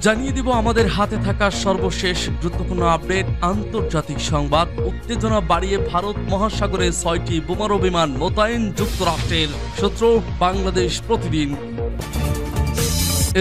জানিয়ে দিব আমাদের হাতে থাকা সর্বশেষ গুরুত্বপূর্ণ আপডেট। আন্তর্জাতিক সংবাদ। উত্তেজনা বাড়িয়ে ভারত মহাসাগরে 6টি বোমারু বিমান মোতায়েন যুক্তরাষ্ট্রের। সূত্র বাংলাদেশ প্রতিদিন।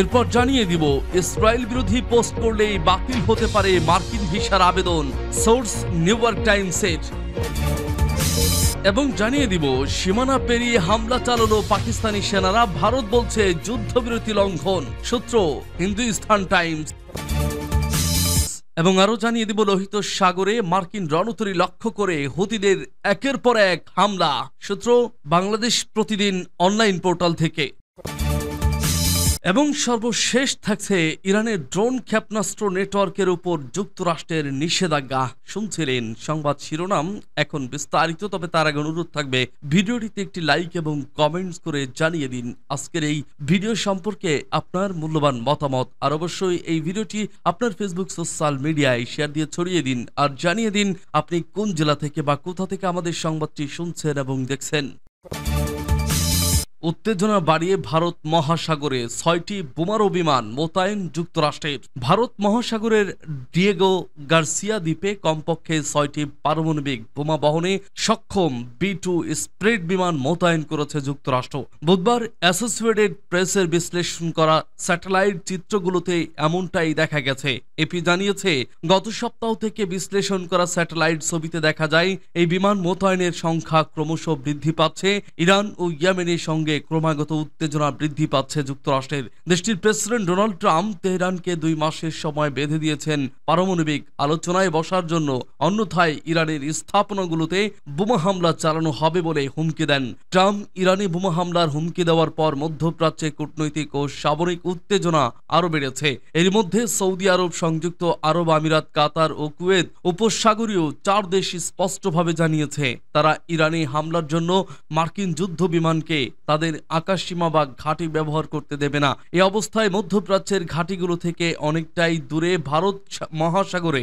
এরপর জানিয়ে দিব ইসরায়েল বিরোধী পোস্ট করলেই বাতিল হতে পারে মার্কিন ভিসার আবেদন, সোর্স নিউ ইয়র্ক টাইমসের। এবং জানিয়ে দিব সীমানা পেরিয়ে হামলা চালালো পাকিস্তানি সেনারা, ভারত বলছে যুদ্ধবিরতি লঙ্ঘন, সূত্র হিন্দুস্তান টাইমস। এবং আরো জানিয়ে দিব লোহিত সাগরে মার্কিন রণতরী লক্ষ্য করে হুতিদের একের পর এক হামলা, সূত্র বাংলাদেশ প্রতিদিন অনলাইন পোর্টাল থেকে। এবং সর্বশেষ থাকছে ইরানের ড্রোন ক্ষেপণাস্ত্র নেটওয়ার্কের উপর যুক্তরাষ্ট্রের নিষেধাজ্ঞা। শুনছিলেন সংবাদ শিরোনাম, এখন বিস্তারিত। তবে তার আগে অনুরোধ থাকবে ভিডিওটিতে একটি লাইক এবং কমেন্টস করে জানিয়ে দিন আজকের এই ভিডিও সম্পর্কে আপনার মূল্যবান মতামত। আর অবশ্যই এই ভিডিওটি আপনার ফেসবুক সোশ্যাল মিডিয়ায় শেয়ার দিয়ে ছড়িয়ে দিন। আর জানিয়ে দিন আপনি কোন জেলা থেকে বা কোথা থেকে আমাদের সংবাদটি শুনছেন এবং দেখছেন। উত্তেজনা বাড়িয়ে ভারত মহাসাগরে 6টি বোমারু বিমান মোতায়েন যুক্তরাষ্ট্রের। ভারত মহাসাগরের ডিয়েগো গার্সিয়া দ্বীপে কমপক্ষে 6টি পারমাণবিক বোমা বহনে সক্ষম B-2 স্প্রেড বিমান মোতায়েন করেছে যুক্তরাষ্ট্র। বুধবার অ্যাসোসিয়েটেড প্রেসের বিশ্লেষণ করা স্যাটেলাইট চিত্রগুলোতে এমনটাই দেখা গেছে। এপি জানিয়েছে, গত সপ্তাহ থেকে বিশ্লেষণ করা স্যাটেলাইট ছবিতে দেখা যায় এই বিমান মোতায়েনের সংখ্যা ক্রমশ বৃদ্ধি পাচ্ছে। ইরান ও ইয়েমেনের সঙ্গে ক্রমাগত উত্তেজনা বৃদ্ধি পাচ্ছে যুক্তরাষ্ট্রের। দেশটির প্রেসিডেন্ট ডোনাল্ড ট্রাম্প তেহরানকে 2 মাসের সময় বেঁধে দিয়েছেন পারমাণবিক আলোচনায় বসার জন্য, অন্যথায় ইরানের স্থাপনাগুলোতে বোমা হামলা চালানো হবে বলে হুমকি দেন। ট্রাম্প ইরানি বোমা হামলার হুমকি দেওয়ার পর মধ্যপ্রাচ্যে কূটনৈতিক ও সামরিক উত্তেজনা আরও বেড়েছে। এর মধ্যে সৌদি আরব, সংযুক্ত আরব আমিরাত, কাতার ও কুয়েত উপসাগরীয় 4 দেশ স্পষ্টভাবে জানিয়েছে তারা ইরানি হামলার জন্য মার্কিন যুদ্ধ বিমানকে তাদের আকাশসীমা বা ঘাঁটি ব্যবহার করতে দেবে না। এই অবস্থায় মধ্যপ্রাচ্যের ঘাঁটিগুলো থেকে অনেকটাই দূরে ভারত মহাসাগরে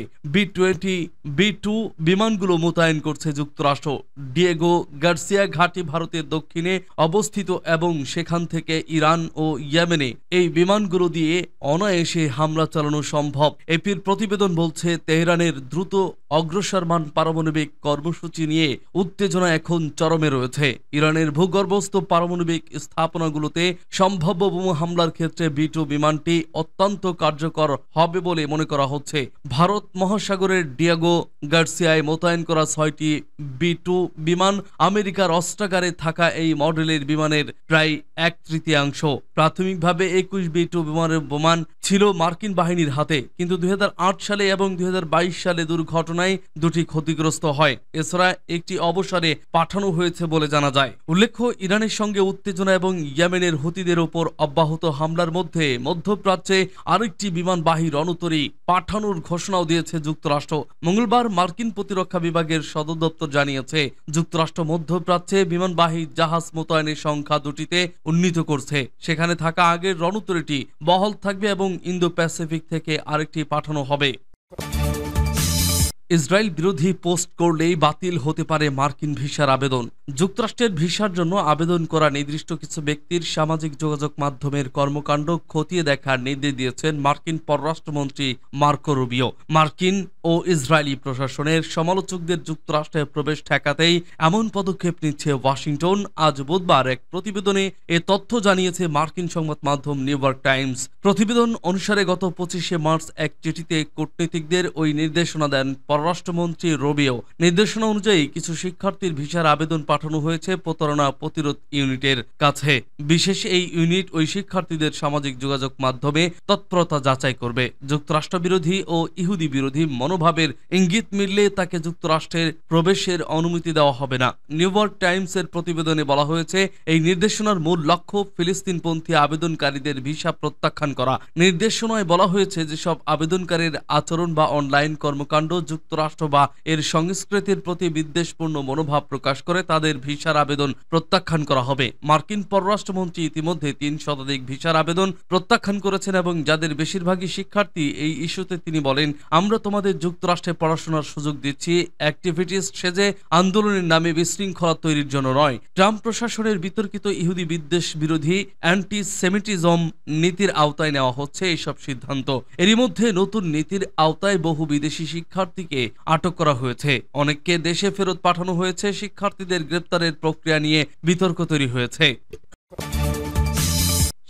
B-2 বিমানগুলো মোতায়েন করছে যুক্তরাষ্ট্র। ডিয়েগো গার্সিয়া ঘাঁটি ভারতের দক্ষিণে অবস্থিত এবং সেখান থেকে ইরান ও ইয়েমেনে এই বিমানগুলো দিয়ে অনায়াসে হামলা চালানো সম্ভব। এপির প্রতিবেদন বলছে, তেহরানের দ্রুত অগ্রসরমান পারমাণবিক কর্মসূচি নিয়ে উত্তেজনা এখন চরমে রয়েছে। ইরানের ভূগর্ভস্থ পারমাণবিক স্থাপনাগুলোতে সম্ভাব্য বোমা হামলার ক্ষেত্রে B-2 বিমানটি অত্যন্ত কার্যকর হবে বলে মনে করা হচ্ছে। ভারত মহাসাগরের ডিয়েগো গার্সিয়ায় মোতায়েন করা 6টি B-2 বিমান আমেরিকার অস্ত্রাগারে থাকা এই মডেলের বিমানের প্রায় 1/3। প্রাথমিকভাবে 21 B-2 বিমান ছিল মার্কিন বাহিনীর হাতে, কিন্তু 2008 সালে এবং 2022 সালে দুর্ঘটনায় দুটি ক্ষতিগ্রস্ত হয়। এছাড়া একটি অবসরে পাঠানো হয়েছে বলে জানা যায়। উল্লেখ্য, ইরানের সঙ্গে উত্তেজনা এবং ইয়েমেনের হুতিদের উপর অব্যাহত হামলার মধ্যে মধ্যপ্রাচ্যে আরেকটি বিমানবাহী রণতরী পাঠানোর ঘোষণাও দিয়েছে যুক্তরাষ্ট্র। মঙ্গলবার মার্কিন প্রতিরক্ষা বিভাগের সদর দপ্তর জানিয়েছে, যুক্তরাষ্ট্র মধ্যপ্রাচ্যে বিমানবাহী জাহাজ মোতায়েনের সংখ্যা 2টিতে উন্নীত করছে। সেখানে থাকা আগের রণতরীটি বহাল থাকবে এবং ইন্দো প্যাসিফিক থেকে আরেকটি পাঠানো হবে। ইসরায়েল বিরোধী পোস্ট করলেই বাতিল হতে পারে মার্কিন ভিসার আবেদন। যুক্তরাষ্ট্রের ভিসার জন্য আবেদন করা নির্দিষ্ট কিছু ব্যক্তির সামাজিক যোগাযোগ মাধ্যমের কর্মকাণ্ড খতিয়ে দেখার নির্দেশ দিয়েছেন মার্কিন পররাষ্ট্রমন্ত্রী মার্কো রুবিও। মার্কিন ও ইসরায়েলি প্রশাসনের সমালোচকদের যুক্তরাষ্ট্রে প্রবেশ ঠেকাতেই এমন পদক্ষেপ নিচ্ছে ওয়াশিংটন। আজ বুধবার এক প্রতিবেদনে এ তথ্য জানিয়েছে মার্কিন সংবাদ মাধ্যম নিউ ইয়র্ক টাইমস। প্রতিবেদন অনুসারে গত 25শে মার্চ এক চিঠিতে কূটনীতিকদের ওই নির্দেশনা দেন পররাষ্ট্রমন্ত্রী রুবিও। নির্দেশনা অনুযায়ী কিছু শিক্ষার্থীর ভিসার আবেদন পাঠানো হয়েছে প্রতারণা প্রতিরোধ ইউনিটের কাছে। বিশেষ এই ইউনিট ওই শিক্ষার্থীদের সামাজিক যোগাযোগ মাধ্যমে তৎপরতা যাচাই করবে। যুক্তরাষ্ট্র বিরোধী ও ইহুদি বিরোধী মনোভাবের ইঙ্গিত মিললে তাকে যুক্তরাষ্ট্রের প্রবেশের অনুমতি দেওয়া হবে না। নিউ ইয়র্ক টাইমসের প্রতিবেদনে বলা হয়েছে, এই নির্দেশনার মূল লক্ষ্য ফিলিস্তিনপন্থী আবেদনকারীদের ভিসা প্রত্যাখ্যান করা। নির্দেশনায় বলা হয়েছে, যেসব আবেদনকারীর আচরণ বা অনলাইন কর্মকাণ্ড যুক্তরাষ্ট্র যুক্তরাষ্ট্র বা এর সংস্কৃতির প্রতি বিদ্বেষপূর্ণ মনোভাব প্রকাশ করে তাদের ভিসার আবেদন প্রত্যাখ্যান করা হবে। মার্কিন পররাষ্ট্রমন্ত্রী ইতিমধ্যে ৩ শতাধিক ভিসার আবেদন প্রত্যাখ্যান করেছেন এবং যাদের বেশিরভাগই শিক্ষার্থী। এই ইস্যুতে তিনি বলেন, আমরা তোমাদের যুক্তরাষ্ট্রে পড়াশোনার সুযোগ দিচ্ছি, অ্যাক্টিভিটিস্ট সেজে আন্দোলনের নামে বিশৃঙ্খলা তৈরির জন্য নয়। ট্রাম্প প্রশাসনের বিতর্কিত ইহুদি বিদ্বেষ বিরোধী অ্যান্টিসেমিটিজম নীতির আওতায় নেওয়া হচ্ছে এইসব সিদ্ধান্ত। এরই মধ্যে নতুন নীতির আওতায় বহু বিদেশি শিক্ষার্থীকে আটক করা হয়েছে, অনেককে দেশে ফেরত পাঠানো হয়েছে। শিক্ষার্থীদের গ্রেপ্তারের প্রক্রিয়া নিয়ে বিতর্ক তৈরি হয়েছে।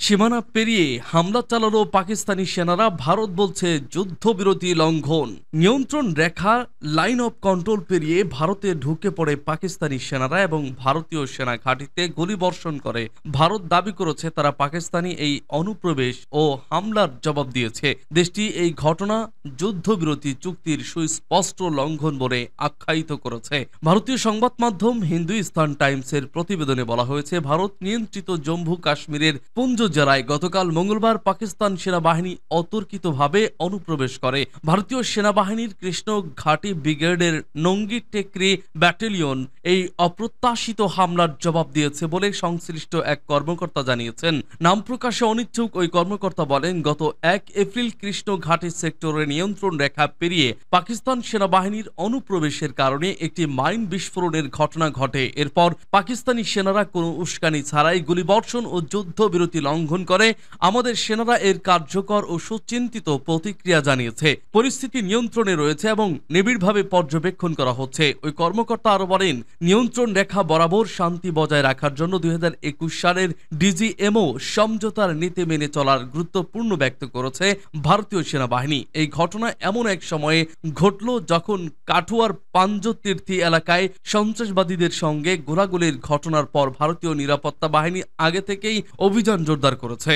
সীমানা পেরিয়ে হামলা চালালো পাকিস্তানি সেনারা, ভারত বলছে যুদ্ধবিরতি লঙ্ঘন। নিয়ন্ত্রণ রেখা লাইন অফ কন্ট্রোল পেরিয়ে ভারতে ঢুকে পড়ে পাকিস্তানি সেনারা এবং ভারতীয় সেনা ঘাঁটিতে গুলিবর্ষণ করে। ভারত দাবি করেছে তারা পাকিস্তানি এই অনুপ্রবেশ ও হামলার জবাব দিয়েছে। দেশটি এই ঘটনা যুদ্ধবিরতি চুক্তির সুস্পষ্ট লঙ্ঘন বলে আখ্যায়িত করেছে। ভারতীয় সংবাদ মাধ্যম হিন্দুস্তান টাইমসের প্রতিবেদনে বলা হয়েছে, ভারত নিয়ন্ত্রিত জম্মু কাশ্মীরের পুঞ্জ জেলায় গতকাল মঙ্গলবার পাকিস্তান সেনাবাহিনী অতর্কিতভাবে অনুপ্রবেশ করে। ভারতীয় সেনাবাহিনীর কৃষ্ণ ঘাটি ব্রিগেডের নঙ্গি টেকরি ব্যাটালিয়ন এই অপ্রত্যাশিত হামলার জবাব দিয়েছে বলে সংশ্লিষ্ট এক কর্মকর্তা জানিয়েছেন। নাম প্রকাশে অনিচ্ছুক ওই কর্মকর্তা বলেন, গত ১ এপ্রিল কৃষ্ণ ঘাটি সেক্টরের নিয়ন্ত্রণ রেখা পেরিয়ে পাকিস্তান সেনাবাহিনীর অনুপ্রবেশের কারণে একটি মাইন বিস্ফোরণের ঘটনা ঘটে। এরপর পাকিস্তানি সেনারা কোনো উস্কানি ছাড়াই গুলিবর্ষণ ও যুদ্ধবিরতি লঙ্ঘন করে। আমাদের সেনারা এর কার্যকর ও সুচিন্তিত প্রতিক্রিয়া জানিয়েছে। পরিস্থিতি নিয়ন্ত্রণে রয়েছে এবং নিবিড়ভাবে পর্যবেক্ষণ করা হচ্ছে। ওই কর্মকর্তা আরো বলেন, নিয়ন্ত্রণ রেখা বরাবর শান্তি বজায় রাখার জন্য ২০২১ সালের ডিজিএমও সমঝোতার নীতি মেনে চলার গুরুত্বপূর্ণ ব্যক্ত করেছে ভারতীয় সেনাবাহিনী। এই ঘটনা এমন এক সময়ে ঘটল যখন কাঠুয়ার পাঞ্জতীর্থী এলাকায় সন্ত্রাসবাদীদের সঙ্গে গোলাগুলির ঘটনার পর ভারতীয় নিরাপত্তা বাহিনী আগে থেকেই অভিযান জোরদার করেছে।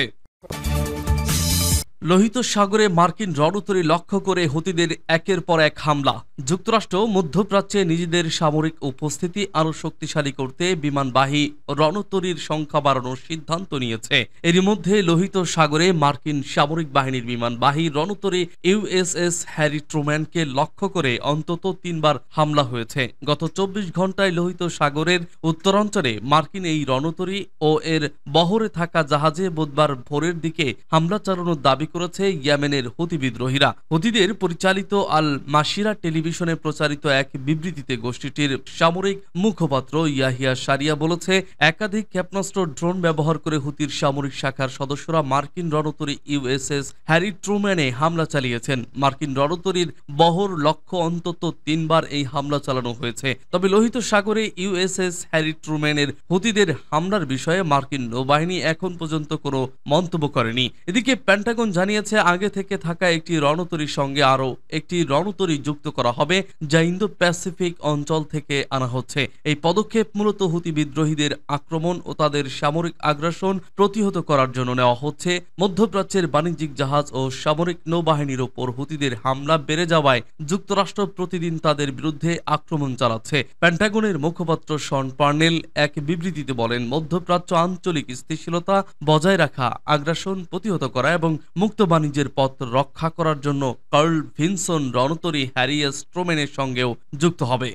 লোহিত সাগরে মার্কিন রণতরী লক্ষ্য করে হুতিদের একের পর এক হামলা। যুক্তরাষ্ট্র মধ্যপ্রাচ্যে নিজেদের সামরিক উপস্থিতি আরও শক্তিশালী করতে বিমানবাহী রণতরীর সংখ্যা বাড়ানোর সিদ্ধান্ত নিয়েছে। এরই মধ্যে লোহিত সাগরে মার্কিন সামরিক বাহিনীর বিমানবাহী রণতরী ইউএসএস হ্যারি ট্রুম্যানকে লক্ষ্য করে অন্তত ৩ বার হামলা হয়েছে। গত ২৪ ঘন্টায় লোহিত সাগরের উত্তরাঞ্চলে মার্কিন এই রণতরী ও এর বহরে থাকা জাহাজে বুধবার ভোরের দিকে হামলা চালানোর দাবি করেছে ইয়েমেনের হুতি বিদ্রোহীরা। হুতিদের পরিচালিত আল মাসিরা টেলিভিশনে প্রচারিত এক বিবৃতিতে গোষ্ঠীটির সামরিক মুখপাত্র ইয়াহিয়া সারিয়া বলেছে, একাধিক ক্ষেপণাস্ত্র ড্রোন ব্যবহার করে হুতির সামরিক শাখার সদস্যরা মার্কিন রণতরী ইউএসএস হ্যারি ট্রুম্যানে হামলা চালিয়েছেন। মার্কিন রণতরীর বহর লক্ষ্য অন্তত ৩ বার এই হামলা চালানো হয়েছে। তবে লোহিত সাগরে ইউএসএস হ্যারি ট্রুম্যানের হুতিদের হামলার বিষয়ে মার্কিন নৌবাহিনী এখন পর্যন্ত কোনো মন্তব্য করেনি। এদিকে পেন্টাগন জানিয়েছে, আগে থেকে থাকা একটি রণতরীর সঙ্গে আরও একটি রণতরী যুক্ত করা হবে, যা ইন্দো প্যাসিফিক অঞ্চল থেকে আনা হচ্ছে। এই পদক্ষেপ মূলত হুতি বিদ্রোহীদের আক্রমণ ও তাদের সামরিক আগ্রাসন প্রতিহত করার জন্য নেওয়া হচ্ছে। মধ্যপ্রাচ্যের বাণিজ্যিক জাহাজ ও সামরিক নৌবাহিনীর ওপর হুতিদের হামলা বেড়ে যাওয়ায় যুক্তরাষ্ট্র প্রতিদিন তাদের বিরুদ্ধে আক্রমণ চালাচ্ছে। পেন্টাগনের মুখপাত্র শন পার্নেল এক বিবৃতিতে বলেন, মধ্যপ্রাচ্য আঞ্চলিক স্থিতিশীলতা বজায় রাখা, আগ্রাসন প্রতিহত করা এবং মুক্ত বাণিজ্যের পথ রক্ষা করার জন্য কার্ল ভিনসন রণতরী হ্যারি এস ট্রুম্যানের সঙ্গেও যুক্ত হবে।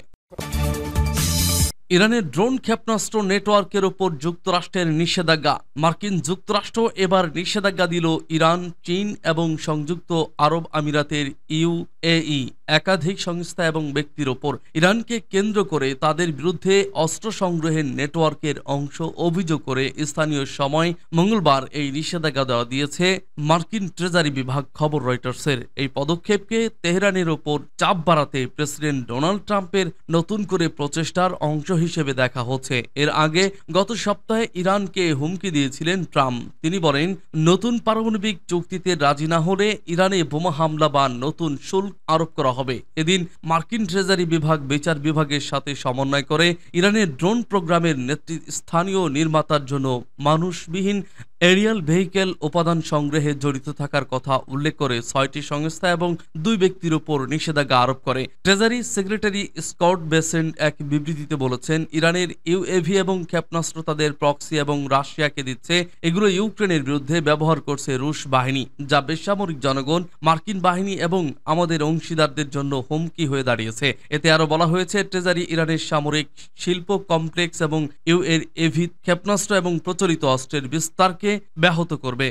ইরানের ড্রোন ক্ষেপণাস্ত্র নেটওয়ার্কের ওপর যুক্তরাষ্ট্রের নিষেধাজ্ঞা। মার্কিন যুক্তরাষ্ট্র এবার নিষেধাজ্ঞা দিল ইরান, চীন এবং সংযুক্ত আরব আমিরাতের ইউএই একাধিক সংস্থা এবং ব্যক্তির ওপর। ইরানকে কেন্দ্র করে তাদের বিরুদ্ধে অস্ত্র সংগ্রহের নেটওয়ার্কের অংশ অভিযোগ করে স্থানীয় সময় মঙ্গলবার এই নিষেধাজ্ঞা দেওয়া দিয়েছে মার্কিন ট্রেজারি বিভাগ। খবর রয়টার্সের। এই পদক্ষেপকে তেহরানের ওপর চাপ বাড়াতে প্রেসিডেন্ট ডোনাল্ড ট্রাম্পের নতুন করে প্রচেষ্টার অংশ হিসেবে দেখা হচ্ছে। এর আগে গত সপ্তাহে ইরানকে হুমকি দিয়েছিলেন ট্রাম্প। তিনি বলেন, নতুন পারমাণবিক চুক্তিতে রাজি না হলে ইরানে বোমা হামলা বা নতুন শুল্ক আরোপ করা হবে। এদিন মার্কিন ট্রেজারি বিভাগ বিচার বিভাগের সাথে সমন্বয় করে ইরানের ড্রোন প্রোগ্রামের নেতৃস্থানীয় নির্মাতার জন্য মানুষবিহীন এরিয়াল ভেহিকেল উপাদান সংগ্রহে জড়িত থাকার কথা উল্লেখ করে ৬টি সংস্থা এবং ২ ব্যক্তির উপর নিষেধাজ্ঞা আরোপ করে। ট্রেজারি সেক্রেটারি স্কট বেসেন্ট এক বিবৃতিতে বলেছেন, ইরানের ইউএভি এবং ক্ষেপণাস্ত্র তাদের প্রক্সি এবং রাশিয়াকে দিচ্ছে। এগুলো ইউক্রেনের বিরুদ্ধে ব্যবহার করছে রুশ বাহিনী, যা বেসামরিক জনগণ, মার্কিন বাহিনী এবং আমাদের অংশীদারদের জন্য হুমকি হয়ে দাঁড়িয়েছে। এতে আরও বলা হয়েছে, ট্রেজারি ইরানের সামরিক শিল্প কমপ্লেক্স এবং ইউএভি ক্ষেপণাস্ত্র এবং প্রচলিত অস্ত্রের বিস্তারকে ব্যাহত করবে।